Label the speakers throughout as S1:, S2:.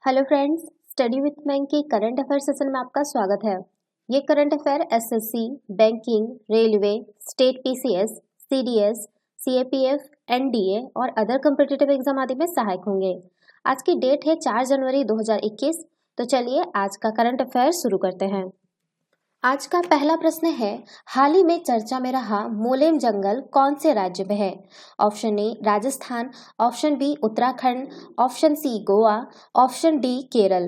S1: Hello friends, study with bank के current affair session में आपका स्वागत है। ये current affair SSC, banking, railway, state PCS, CDS, CAPF, NDA और अदर कॉम्पिटिटिव एग्जाम आदि में सहायक होंगे। आज की डेट है 4 जनवरी 2021। तो चलिए आज का करंट अफेयर शुरू करते हैं। आज का पहला प्रश्न है, हाल ही में चर्चा में रहा मोलेम जंगल कौन से राज्य में है? Option A Rajasthan, option B Uttarakhand, option C Goa, option D Kerala.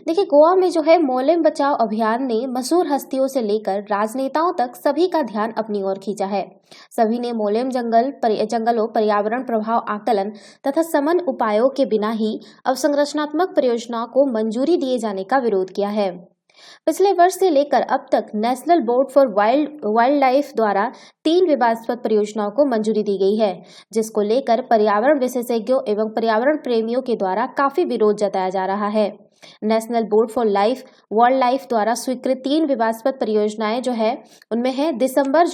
S1: देखिए, गोवा में जो है मोलेम बचाओ अभियान ने मशहूर हस्तियों से लेकर राजनेताओं तक सभी का ध्यान अपनी ओर खींचा है। सभी ने मोलेम जंगलों पर्यावरण प्रभाव आकलन तथा समन उपायों के बिना ही अवसंरचनात्मक परियोजनाओं को मंजूरी दिए जाने का विरोध किया है। पिछले वर्ष से लेकर अब तक national board for wild life द्वारा 3 विवादास्पद परियोजनाओं को मंजूरी दी गई है, जिसको लेकर पर्यावरण विशेषज्ञों एवं पर्यावरण प्रेमियों के द्वारा काफी विरोध जताया जा रहा है। National board for wild life द्वारा स्वीकृत 3 विवादास्पद परियोजनाएं जो है उनमें है दिसंबर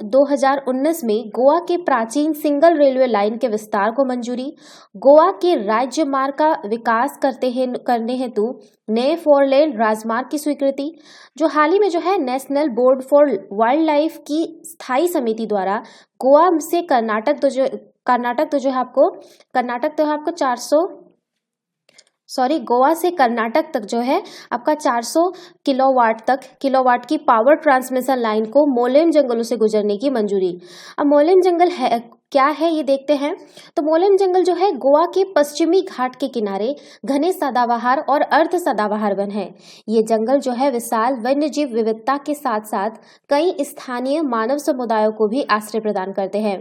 S1: 2019 में गोवा के प्राचीन सिंगल रेलवे लाइन के विस्तार को मंजूरी, गोवा के राज्य मार्ग का विकास करने हेतु नए 4 लेन राजमार्ग की स्वीकृति, जो हाल ही में जो है national board for wild life की स्थायी समिति द्वारा गोवा से कर्नाटक तो है आपको 400 गोवा से कर्नाटक तक जो है आपका 400 किलोवाट की पावर ट्रांसमिशन लाइन को मोलेम जंगलों से गुजरने की मंजूरी। अब मोलेम जंगल है क्या है ये देखते हैं। तो मोलेम जंगल जो है गोवा के पश्चिमी घाट के किनारे घने सदाबहार और अर्ध सदाबहार वन है। ये जंगल जो है विशाल वन्यजीव विविधता के साथ साथ कई स्थानीय मानव समुदायों को भी आश्रय प्रदान करते हैं।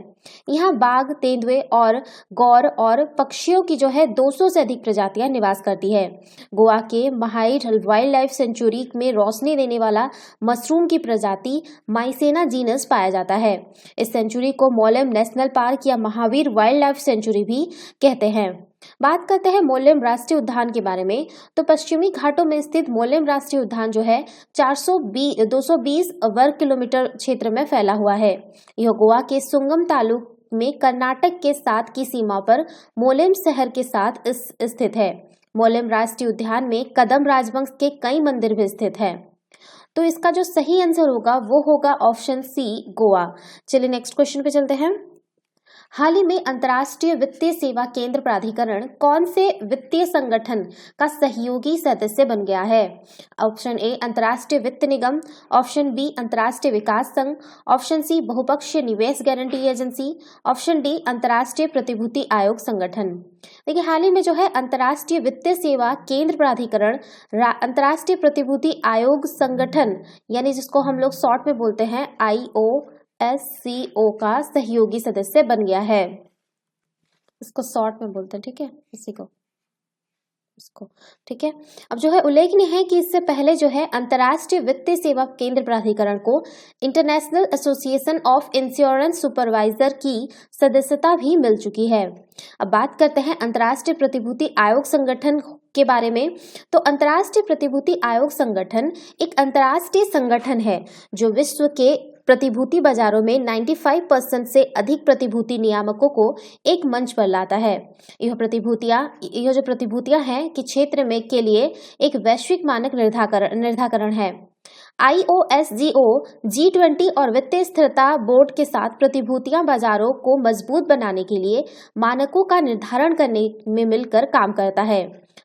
S1: यहाँ बाघ, तेंदुए और गौर और पक्षियों की जो है 200 से अधिक प्रजातियां निवास करती है। गोवा के महाइट वाइल्ड लाइफ सेंचुरी में रोशनी देने वाला मशरूम की प्रजाति माइसेना जीनस पाया जाता है। इस सेंचुरी को मोलेम नेशनल पार्क या महावीर वाइल्ड लाइफ सेंचुरी भी कहते हैं। बात करते हैं मोलेम राष्ट्रीय उद्यान के बारे में। तो पश्चिमी घाटों में स्थित मोलेम राष्ट्रीय उद्यान जो है 220 वर्ग किलोमीटर क्षेत्र में फैला हुआ है। यह गोवा के सुंगम तालुक में कर्नाटक के साथ की सीमा पर मोलेम शहर के साथ स्थित है। मोलेम राष्ट्रीय उद्यान में कदम राजवंश के कई मंदिर भी स्थित है। तो इसका जो सही आंसर होगा वो होगा ऑप्शन सी, गोवा। चलिए नेक्स्ट क्वेश्चन पे चलते हैं। हाल ही में अंतर्राष्ट्रीय वित्तीय सेवा केंद्र प्राधिकरण कौन से वित्तीय संगठन का सहयोगी सदस्य बन गया है? ऑप्शन ए अंतर्राष्ट्रीय वित्त निगम, ऑप्शन बी अंतर्राष्ट्रीय विकास संघ, ऑप्शन सी बहुपक्षीय निवेश गारंटी एजेंसी, ऑप्शन डी अंतर्राष्ट्रीय प्रतिभूति आयोग संगठन। देखिए, हाल ही में जो है अंतर्राष्ट्रीय वित्तीय सेवा केंद्र प्राधिकरण अंतर्राष्ट्रीय प्रतिभूति आयोग संगठन यानी जिसको हम लोग शॉर्ट में बोलते हैं IOSCO का सहयोगी सदस्य बन गया है। इसको शॉर्ट में बोलते हैं, ठीक है, इसको ठीक है। अब जो है उल्लेखनीय है कि इससे पहले जो है अंतर्राष्ट्रीय वित्तीय सेवा केंद्र प्राधिकरण को international association of insurance supervisor की सदस्यता भी मिल चुकी है। अब बात करते हैं अंतर्राष्ट्रीय प्रतिभूति आयोग संगठन के बारे में। तो अंतर्राष्ट्रीय प्रतिभूति आयोग संगठन एक अंतर्राष्ट्रीय संगठन है जो विश्व के प्रतिभूति बाजारों में 95% से अधिक प्रतिभूति नियामकों को एक मंच पर लाता है। यह जो प्रतिभूतियां हैं कि क्षेत्र में के लिए एक वैश्विक मानक निर्धारण है। IOSCO G20 और वित्तीय स्थिरता बोर्ड के साथ प्रतिभूतियां बाजारों को मजबूत बनाने के लिए मानकों का निर्धारण करने में मिलकर काम करता है।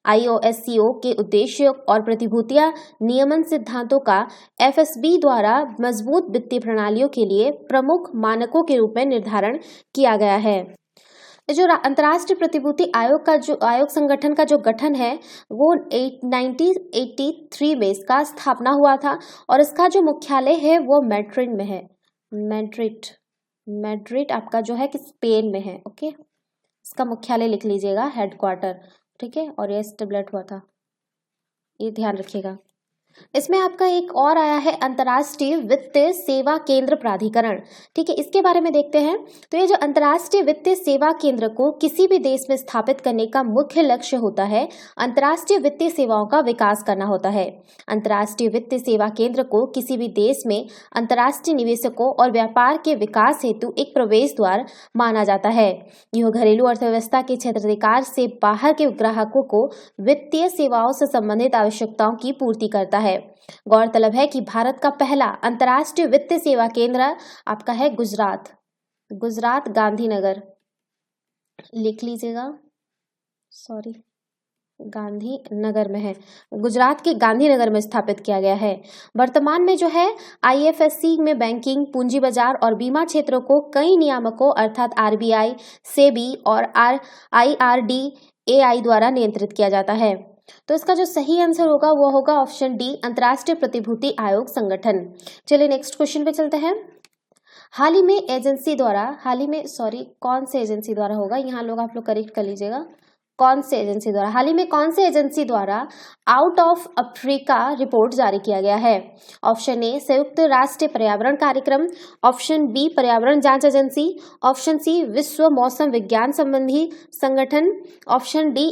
S1: IOSCO के उद्देश्य और प्रतिभूतियां नियमन सिद्धांतों का FSB द्वारा मजबूत वित्तीय प्रणालियों के लिए प्रमुख मानकों के रूप में निर्धारण किया गया है। जो अंतर्राष्ट्रीय प्रतिभूति आयोग संगठन का जो गठन है वो 1983 में इसका स्थापना हुआ था और इसका जो मुख्यालय है वो मैड्रिड में है। मैड्रिड आपका जो है कि स्पेन में है। ओके, इसका मुख्यालय लिख लीजिएगा, हेडक्वार्टर, ठीक है। और ये एस्टेब्लिश हुआ था, ये ध्यान रखिएगा। इसमें आपका एक और आया है अंतर्राष्ट्रीय वित्तीय सेवा केंद्र प्राधिकरण। ठीक है, इसके बारे में देखते हैं। तो ये जो अंतर्राष्ट्रीय वित्तीय सेवा केंद्र को किसी भी देश में स्थापित करने का मुख्य लक्ष्य होता है अंतर्राष्ट्रीय वित्तीय सेवाओं का विकास करना होता है। अंतर्राष्ट्रीय वित्तीय सेवा केंद्र को किसी भी देश में अंतर्राष्ट्रीय निवेशकों और व्यापार के विकास हेतु एक प्रवेश द्वार माना जाता है। यह घरेलू अर्थव्यवस्था के क्षेत्राधिकार से बाहर के ग्राहकों को वित्तीय सेवाओं से संबंधित आवश्यकताओं की पूर्ति करता है। गौरतलब है कि भारत का पहला अंतर्राष्ट्रीय वित्तीय सेवा केंद्र आपका है गुजरात गांधीनगर, लिख लीजिएगा, सॉरी गांधीनगर में है, गुजरात के गांधीनगर में स्थापित किया गया है। वर्तमान में जो है IFSC में बैंकिंग, पूंजी बाजार और बीमा क्षेत्रों को कई नियामकों अर्थात RBI, सेबी और IRDAI द्वारा नियंत्रित किया जाता है। तो इसका जो सही आंसर होगा वो होगा ऑप्शन डी, अंतर्राष्ट्रीय प्रतिभूति आयोग संगठन। चलिए नेक्स्ट क्वेश्चन पे चलते हैं। हाल ही में कौन से एजेंसी द्वारा होगा, यहाँ लोग आप लोग करेक्ट कर लीजिएगा, कौन से एजेंसी द्वारा, हाल ही में कौन से एजेंसी द्वारा आउट ऑफ अफ्रीका रिपोर्ट जारी किया गया है? ऑप्शन ए संयुक्त राष्ट्र पर्यावरण कार्यक्रम, ऑप्शन बी पर्यावरण जांच एजेंसी, ऑप्शन सी विश्व मौसम विज्ञान संबंधी संगठन, option D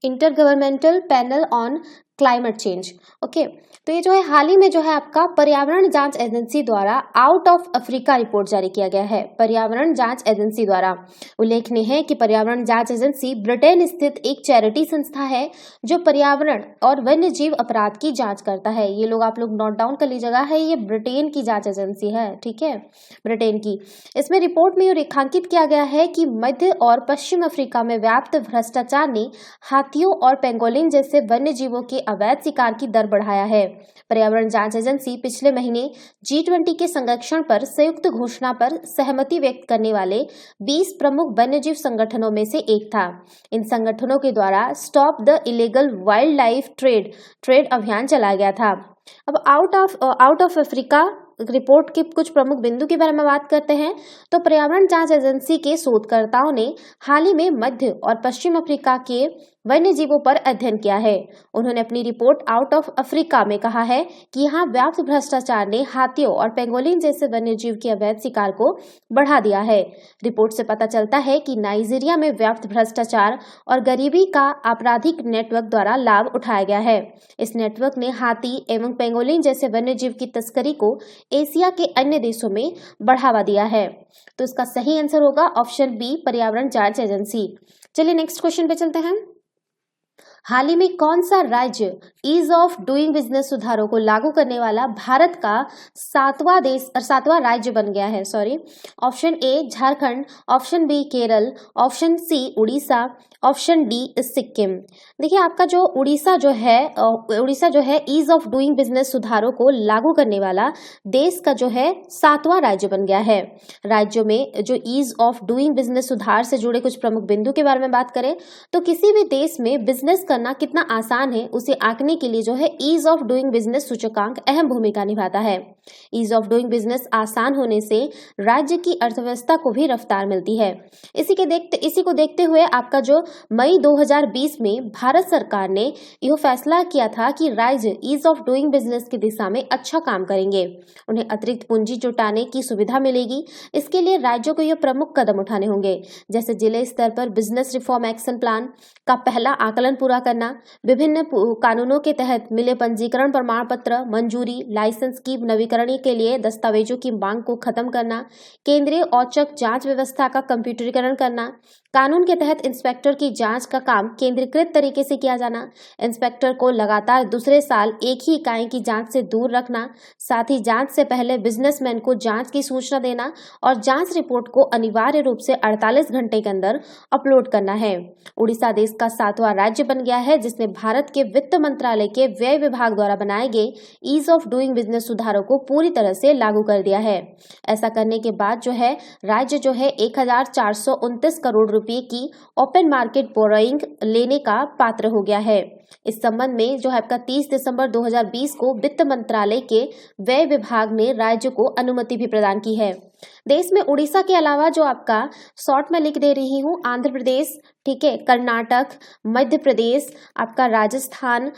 S1: intergovernmental panel on climate change. Okay, तो ये जो है हाल ही में जो है आपका पर्यावरण जांच एजेंसी द्वारा आउट ऑफ अफ्रीका रिपोर्ट जारी किया गया है। पर्यावरण जांच एजेंसी द्वारा उल्लेखनीय है कि पर्यावरण जांच एजेंसी ब्रिटेन स्थित एक चैरिटी संस्था है जो पर्यावरण और वन्य जीव अपराध की जांच करता है। ये लोग आप लोग नोट डाउन कर लीजिएगा, है ये ब्रिटेन की जांच एजेंसी है, ठीक है, ब्रिटेन की। इसमें रिपोर्ट में रेखांकित किया गया है कि मध्य और पश्चिम अफ्रीका में व्याप्त भ्रष्टाचार ने हाथियों और पेंगोलिन जैसे वन्य जीवों के अवैध शिकार की दर बढ़ाया है। पर्यावरण जांच एजेंसी पिछले महीने G20 के संरक्षण पर संयुक्त घोषणा पर सहमति व्यक्त करने वाले 20 प्रमुख वन्यजीव संगठनों में से एक था। इन संगठनों के द्वारा stop the illegal wild life trade अभियान चलाया गया था। अब आउट ऑफ अफ्रीका रिपोर्ट के कुछ प्रमुख बिंदु के बारे में बात करते हैं। तो पर्यावरण जांच एजेंसी के शोधकर्ताओं ने हाल ही में मध्य और पश्चिम अफ्रीका के वन्य जीवों पर अध्ययन किया है। उन्होंने अपनी रिपोर्ट आउट ऑफ अफ्रीका में कहा है कि यहाँ व्याप्त भ्रष्टाचार ने हाथियों और पेंगोलिन जैसे वन्य जीव के अवैध शिकार को बढ़ा दिया है। रिपोर्ट से पता चलता है कि नाइजीरिया में व्याप्त भ्रष्टाचार और गरीबी का आपराधिक नेटवर्क द्वारा लाभ उठाया गया है। इस नेटवर्क ने हाथी एवं पेंगोलिन जैसे वन्य जीव की तस्करी को एशिया के अन्य देशों में बढ़ावा दिया है। तो इसका सही आंसर होगा ऑप्शन बी, पर्यावरण जांच एजेंसी। चलिए नेक्स्ट क्वेश्चन पे चलते हैं। हाल ही में कौन सा राज्य ईज ऑफ डूइंग बिजनेस सुधारों को लागू करने वाला भारत का सातवां राज्य बन गया है? Option A Jharkhand, option B Kerala, option C Orissa, option D Sikkim. देखिए आपका जो उड़ीसा जो है ईज ऑफ डूइंग बिजनेस सुधारों को लागू करने वाला देश का जो है 7वां राज्य बन गया है। राज्यों में जो ईज ऑफ डूइंग बिजनेस सुधार से जुड़े कुछ प्रमुख बिंदु के बारे में बात करें तो किसी भी देश में बिजनेस करना कितना आसान है उसे आंकने के लिए जो है ईज ऑफ डूइंग बिजनेस सूचकांक अहम भूमिका निभाता है। ईज ऑफ डूइंग बिजनेस आसान होने से राज्य की अर्थव्यवस्था को भी रफ्तार मिलती है। इसी को देखते हुए आपका जो मई 2020 में भारत सरकार ने यह फैसला किया था कि राज्य ईज ऑफ डूइंग बिजनेस की दिशा में अच्छा काम करेंगे, उन्हें अतिरिक्त पूंजी जुटाने की सुविधा मिलेगी। इसके लिए राज्यों को यह प्रमुख कदम उठाने होंगे, जैसे जिले स्तर पर बिजनेस रिफॉर्म एक्शन प्लान का पहला आकलन पूरा करना, विभिन्न कानूनों के तहत मिले पंजीकरण प्रमाण पत्र मंजूरी, लाइसेंस की नवीकरण के लिए दस्तावेजों की मांग को खत्म करना, केंद्रीय औचक जांच व्यवस्था का कंप्यूटरीकरण करना, कानून के तहत इंस्पेक्टर की जांच का काम केंद्रीकृत तरीके से किया जाना, इंस्पेक्टर को लगातार दूसरे साल एक ही इकाई की जांच से दूर रखना, साथ ही जांच से पहले बिजनेसमैन को जांच की सूचना देना और जांच रिपोर्ट को अनिवार्य रूप से 48 घंटे के अंदर अपलोड करना है। उड़ीसा देश का 7वां राज्य बन गया है जिसने भारत के वित्त मंत्रालय के व्यय विभाग द्वारा बनाए गए ईज ऑफ डूइंग बिजनेस सुधारों को पूरी तरह से लागू कर दिया है। ऐसा करने के बाद जो है राज्य जो है 1429 करोड़ रुपए की ओपन मार्केट बोरोइंग लेने का पात्र हो गया है। इस संबंध में जो है आपका 30 दिसंबर 2020 को वित्त मंत्रालय के व्यय विभाग ने राज्य को अनुमति भी प्रदान की है। देश में उड़ीसा के अलावा जो आपका शॉर्ट में लिख दे रही हूँ, आंध्र प्रदेश, ठीक है, कर्नाटक, मध्य प्रदेश, आपका राजस्थान,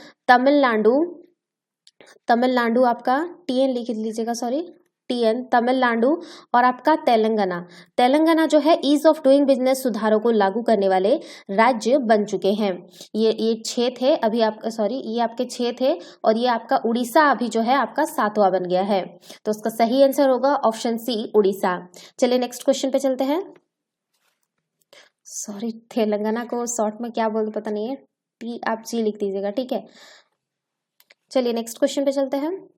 S1: तमिलनाडु आपका टीएन लिख लीजिएगा, सॉरी टीएन, तमिलनाडु और आपका तेलंगाना जो है ईज ऑफ डूइंग बिजनेस सुधारों को लागू करने वाले राज्य बन चुके हैं। ये 6 थे अभी आपका, सॉरी ये आपके 6 थे और ये आपका उड़ीसा अभी जो है आपका 7वां बन गया है। तो उसका सही आंसर होगा ऑप्शन सी, उड़ीसा। चलिए नेक्स्ट क्वेश्चन पे चलते हैं। सॉरी, तेलंगाना को शॉर्ट में क्या बोलते पता नहीं है, टी आप जी लिख दीजिएगा, ठीक है। चलिए नेक्स्ट क्वेश्चन पे चलते हैं।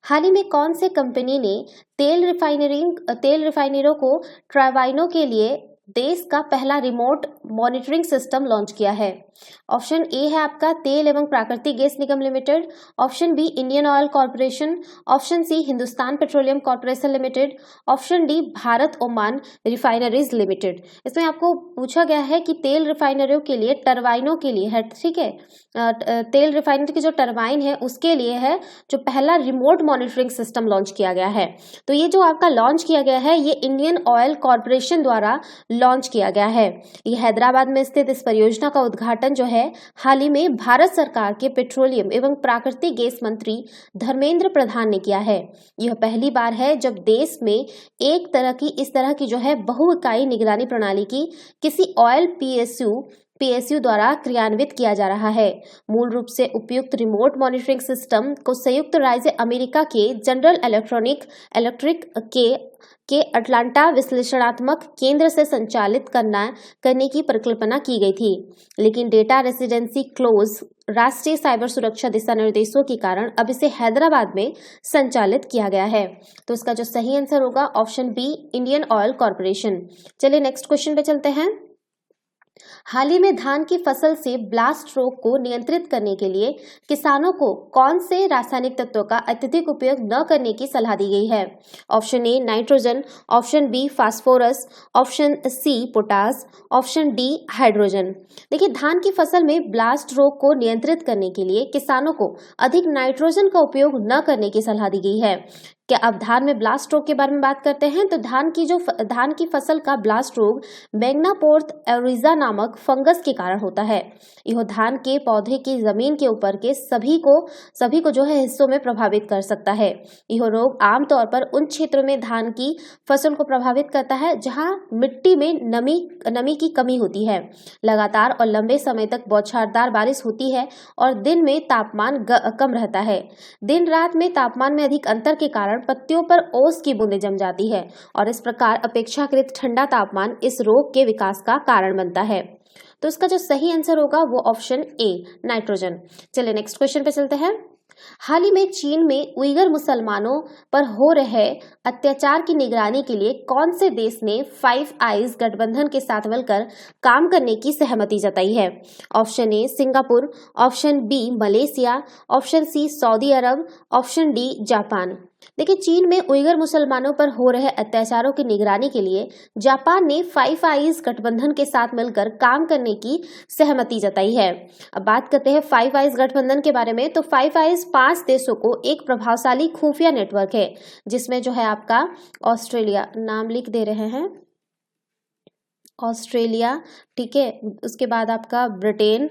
S1: हाल ही में कौन से कंपनी ने तेल रिफाइनरों को टरबाइनों के लिए देश का पहला रिमोट मॉनिटरिंग सिस्टम लॉन्च किया है? ऑप्शन ए है आपका तेल एवं प्राकृतिक गैस निगम limited, option B Indian Oil Corporation, option C Hindustan Petroleum Corporation Limited, option D Bharat Oman Refineries Limited. इसमें आपको पूछा गया है कि तेल रिफाइनरियों के लिए टरबाइनों के लिए है, ठीक है, तेल रिफाइनरी की जो टरबाइन है उसके लिए है जो पहला रिमोट मॉनिटरिंग सिस्टम लॉन्च किया गया है। तो ये जो आपका लॉन्च किया गया है ये इंडियन ऑयल कॉर्पोरेशन द्वारा लॉन्च किया गया है। ये हैदराबाद में स्थित इस परियोजना का उद्घाटन जो है हाल ही में भारत सरकार के पेट्रोलियम एवं प्राकृतिक गैस मंत्री धर्मेंद्र प्रधान ने किया है। यह पहली बार है जब देश में इस तरह की जो है बहुइकाई निगरानी प्रणाली की किसी ऑयल पीएसयू द्वारा क्रियान्वित किया जा रहा है। मूल रूप से उपयुक्त रिमोट मॉनिटरिंग सिस्टम को संयुक्त राज्य अमेरिका के जनरल इलेक्ट्रिक के अटलांटा विश्लेषणात्मक केंद्र से संचालित करने की परिकल्पना की गई थी, लेकिन डेटा रेसिडेंसी क्लोज राष्ट्रीय साइबर सुरक्षा दिशा निर्देशों के कारण अब इसे हैदराबाद में संचालित किया गया है। तो इसका जो सही आंसर होगा option B, Indian Oil Corporation. चलिए नेक्स्ट क्वेश्चन पे चलते हैं। हाल ही में धान की फसल से ब्लास्ट रोग को नियंत्रित करने के लिए किसानों को कौन से रासायनिक तत्वों का अत्यधिक उपयोग न करने की सलाह दी गई है? Option A nitrogen, option B phosphorus, option C potash, option D hydrogen. देखिए, धान की फसल में ब्लास्ट रोग को नियंत्रित करने के लिए किसानों को अधिक नाइट्रोजन का उपयोग न करने की सलाह दी गई है। क्या अब धान में ब्लास्ट रोग के बारे में बात करते हैं तो धान की फसल का ब्लास्ट रोग मैग्नापोर्थ एरिजा नामक फंगस के कारण होता है। यह धान के पौधे की जमीन के ऊपर के सभी को जो है हिस्सों में प्रभावित कर सकता है। यह रोग आमतौर पर उन क्षेत्रों में धान की फसल को प्रभावित करता है जहां मिट्टी में नमी की कमी होती है, लगातार और लंबे समय तक बौछारदार बारिश होती है और दिन में तापमान कम रहता है। दिन रात में तापमान में अधिक अंतर के कारण पत्तियों पर ओस की बूंदें जम जाती है और इस प्रकार अपेक्षाकृत ठंडा तापमान इस रोग के विकास का कारण बनता है। तो इसका जो सही आंसर होगा वो ऑप्शन ए, नाइट्रोजन। चलिए नेक्स्ट क्वेश्चन पे चलते हैं। हाल ही में चीन में उइगर मुसलमानों पर हो रहे अत्याचार की निगरानी के लिए कौन से देश ने फाइव आइज गठबंधन के साथ मिलकर काम करने की सहमति जताई है? Option A Singapore, option B Malaysia, option C Saudi Arab, option D Japan. देखिए, चीन में उइगर मुसलमानों पर हो रहे अत्याचारों की निगरानी के लिए जापान ने फाइव आइज गठबंधन के साथ मिलकर काम करने की सहमति जताई है। अब बात करते हैं फाइव आइज गठबंधन के बारे में। तो फाइव आइज 5 देशों को एक प्रभावशाली खुफिया नेटवर्क है जिसमें जो है आपका ऑस्ट्रेलिया, नाम लिख दे रहे हैं, ऑस्ट्रेलिया, ठीक है, उसके बाद आपका ब्रिटेन,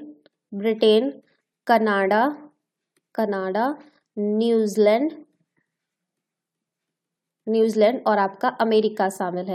S1: कनाडा, न्यूजीलैंड और आपका अमेरिका शामिल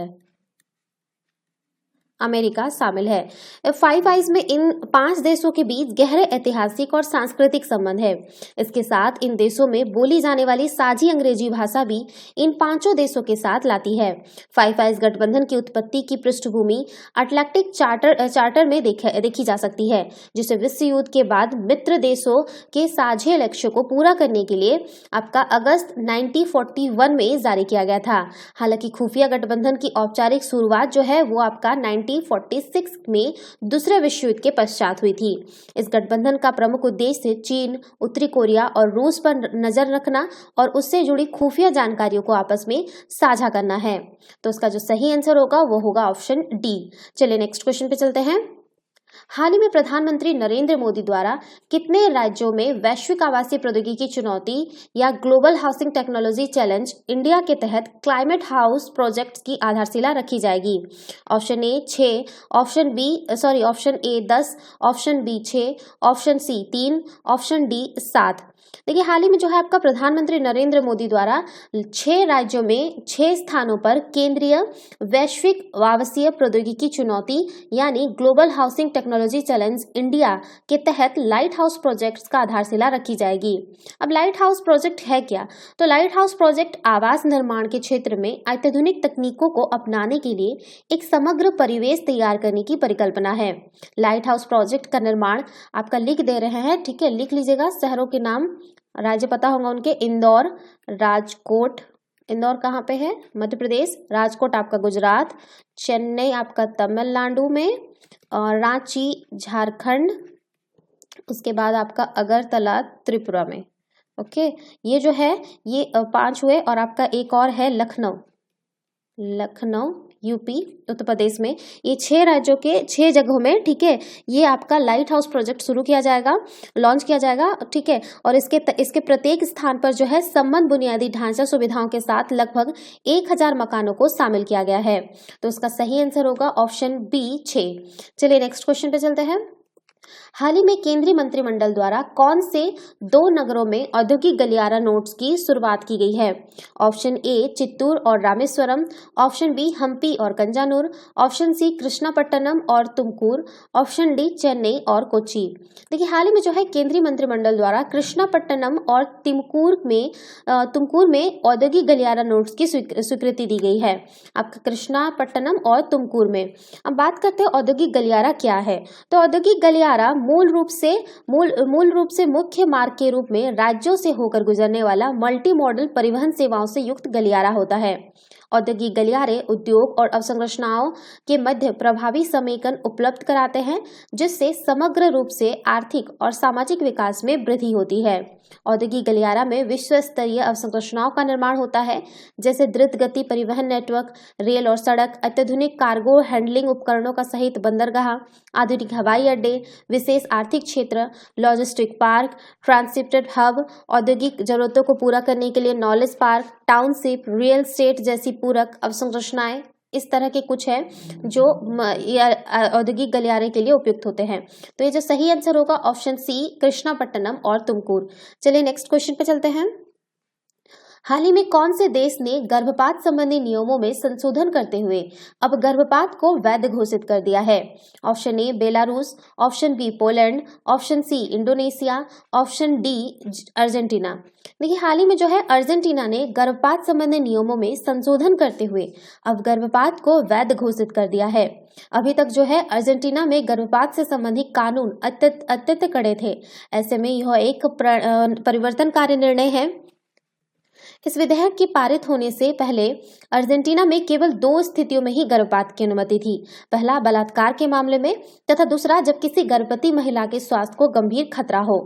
S1: है। फाइव आइज में इन 5 देशों के बीच गहरे ऐतिहासिक और सांस्कृतिक संबंध है। इसके साथ इन देशों में बोली जाने वाली साझी अंग्रेजी भाषा भी इन 5 देशों के साथ लाती है। फाइव आइज गठबंधन की उत्पत्ति की पृष्ठभूमि अटलांटिक चार्टर में देखी जा सकती है, जिसे विश्व युद्ध के बाद मित्र देशों के साझे लक्ष्य को पूरा करने के लिए आपका अगस्त 1941 में जारी किया गया था। हालांकि खुफिया गठबंधन की औपचारिक शुरुआत जो है वो आपका 1946 में दूसरे विश्व युद्ध के पश्चात हुई थी। इस गठबंधन का प्रमुख उद्देश्य चीन, उत्तरी कोरिया और रूस पर नजर रखना और उससे जुड़ी खुफिया जानकारियों को आपस में साझा करना है। तो इसका जो सही आंसर होगा वो होगा ऑप्शन डी। चलिए नेक्स्ट क्वेश्चन पे चलते हैं। हाल ही में प्रधानमंत्री नरेंद्र मोदी द्वारा कितने राज्यों में वैश्विक आवासीय प्रौद्योगिकी चुनौती या global housing technology challenge India के तहत क्लाइमेट हाउस प्रोजेक्ट की आधारशिला रखी जाएगी? Option A 6, option A 10, option B 6, option C 3, option D 7। देखिए, हाल ही में जो है आपका प्रधानमंत्री नरेंद्र मोदी द्वारा 6 राज्यों में 6 स्थानों पर केंद्रीय वैश्विक आवासीय प्रौद्योगिकी चुनौती यानी global housing technology challenge India के तहत लाइट हाउस प्रोजेक्ट्स का आधारशिला रखी जाएगी। अब लाइट हाउस प्रोजेक्ट है क्या? तो लाइट हाउस प्रोजेक्ट आवास निर्माण के क्षेत्र में अत्याधुनिक तकनीकों को अपनाने के लिए एक समग्र परिवेश तैयार करने की परिकल्पना है। लाइट हाउस प्रोजेक्ट का निर्माण आपका लिख दे रहे हैं, ठीक है, लिख लीजिएगा। शहरों के नाम, राज्य पता होगा उनके, इंदौर, राजकोट, इंदौर कहाँ पे है? मध्य प्रदेश, राजकोट आपका गुजरात, चेन्नई आपका तमिलनाडु में, और रांची झारखंड, उसके बाद आपका अगरतला त्रिपुरा में। ओके, ये जो है ये 5 हुए, और आपका एक और है लखनऊ यूपी उत्तर प्रदेश में। ये 6 राज्यों के 6 जगहों में, ठीक है, ये आपका लाइट हाउस प्रोजेक्ट शुरू किया जाएगा, लॉन्च किया जाएगा, ठीक है। और इसके प्रत्येक स्थान पर जो है संबंध बुनियादी ढांचा सुविधाओं के साथ लगभग 1000 मकानों को शामिल किया गया है। तो इसका सही आंसर होगा ऑप्शन बी 6। चलिए नेक्स्ट क्वेश्चन पे चलते हैं। हाल ही में केंद्रीय मंत्रिमंडल द्वारा कौन से 2 नगरों में औद्योगिक गलियारा नोड्स की शुरुआत की गई है? ऑप्शन ए चित्तूर और रामेश्वरम, ऑप्शन बी हम्पी और कंजानूर, ऑप्शन सी कृष्णापट्टनम और तुमकुर, ऑप्शन डी चेन्नई और कोच्चि। देखिए, हाल ही में जो है केंद्रीय मंत्रिमंडल द्वारा कृष्णापट्टनम और तुमकुर में औद्योगिक गलियारा नोड्स की स्वीकृति दी गई है, आपका कृष्णापट्टनम और तुमकुर में। अब बात करते हैं औद्योगिक गलियारा क्या है। तो औद्योगिक गलियारा मूल रूप से मुख्य मार्ग के रूप में राज्यों से होकर गुजरने वाला मल्टी मॉडल परिवहन सेवाओं से युक्त गलियारा होता है। औद्योगिक गलियारे उद्योग और अवसंरचनाओं के मध्य प्रभावी समेकन उपलब्ध कराते हैं, जिससे समग्र रूप से आर्थिक और सामाजिक विकास में वृद्धि होती है। औद्योगिक गलियारा में विश्व स्तरीय अवसंरचनाओं का निर्माण होता है, जैसे द्रुत गति परिवहन नेटवर्क, रेल और सड़क, अत्याधुनिक कार्गो हैंडलिंग उपकरणों का सहित बंदरगाह, आधुनिक हवाई अड्डे, विशेष आर्थिक क्षेत्र, लॉजिस्टिक पार्क, ट्रांसपोर्ट हब, औद्योगिक जरूरतों को पूरा करने के लिए knowledge park, township, real estate जैसी पूरक अवसंरचनाएं, इस तरह के कुछ है जो औद्योगिक गलियारे के लिए उपयुक्त होते हैं। तो ये जो सही आंसर होगा ऑप्शन सी कृष्णापट्टनम और तुमकुर। चलिए नेक्स्ट क्वेश्चन पे चलते हैं। हाल ही में कौन से देश ने गर्भपात संबंधी नियमों में संशोधन करते हुए अब गर्भपात को वैध घोषित कर दिया है? Option A Belarus, option B Poland, option C Indonesia, option D Argentina. देखिए, हाल ही में जो है अर्जेंटीना ने गर्भपात संबंधी नियमों में संशोधन करते हुए अब गर्भपात को वैध घोषित कर दिया है। अभी तक जो है अर्जेंटीना में गर्भपात से संबंधित कानून अत्यंत कड़े थे। ऐसे में यह एक परिवर्तनकारी निर्णय है। इस विधेयक के पारित होने से पहले अर्जेंटीना में केवल 2 स्थितियों में ही गर्भपात की अनुमति थी। पहला बलात्कार के मामले में, तथा दूसरा जब किसी गर्भवती महिला के स्वास्थ्य को गंभीर खतरा हो।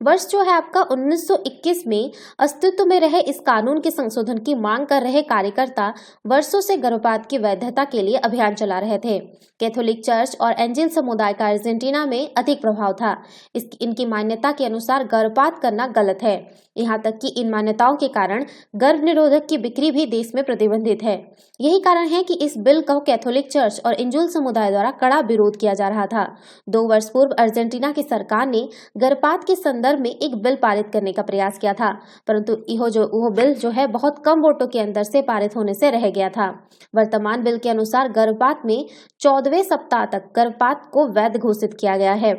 S1: वर्ष जो है आपका 1921 में अस्तित्व में रहे इस कानून के संशोधन की मांग कर रहे कार्यकर्ता वर्षों से गर्भपात की वैधता के लिए अभियान चला रहे थे। कैथोलिक चर्च और एंजिल समुदाय का अर्जेंटीना में अधिक प्रभाव था। इनकी मान्यता के अनुसार गर्भपात करना गलत है। यहाँ तक कि इन मान्यताओं के कारण गर्भ निरोधक की बिक्री भी देश में प्रतिबंधित है। यही कारण है कि इस बिल का कैथोलिक चर्च और एंजिल समुदाय द्वारा कड़ा विरोध किया जा रहा था। 2 वर्ष पूर्व अर्जेंटीना की सरकार ने गर्भपात के संदर्भ में एक बिल पारित करने का प्रयास किया था, परंतु वो बिल जो है बहुत कम वोटों के अंतर से पारित होने से रह गया था। वर्तमान बिल के अनुसार गर्भपात में 14वें सप्ताह तक गर्भपात को वैध घोषित किया गया है।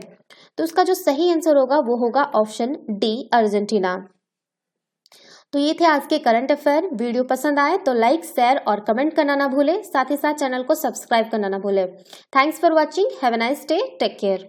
S1: तो इसका जो सही आंसर होगा वो होगा ऑप्शन डी अर्जेंटीना। तो ये थे आज के करंट अफेयर। वीडियो पसंद आए तो लाइक, शेयर और कमेंट करना ना भूले, साथ ही साथ चैनल को सब्सक्राइब करना ना भूले। Thanks for watching, have a nice day, take care.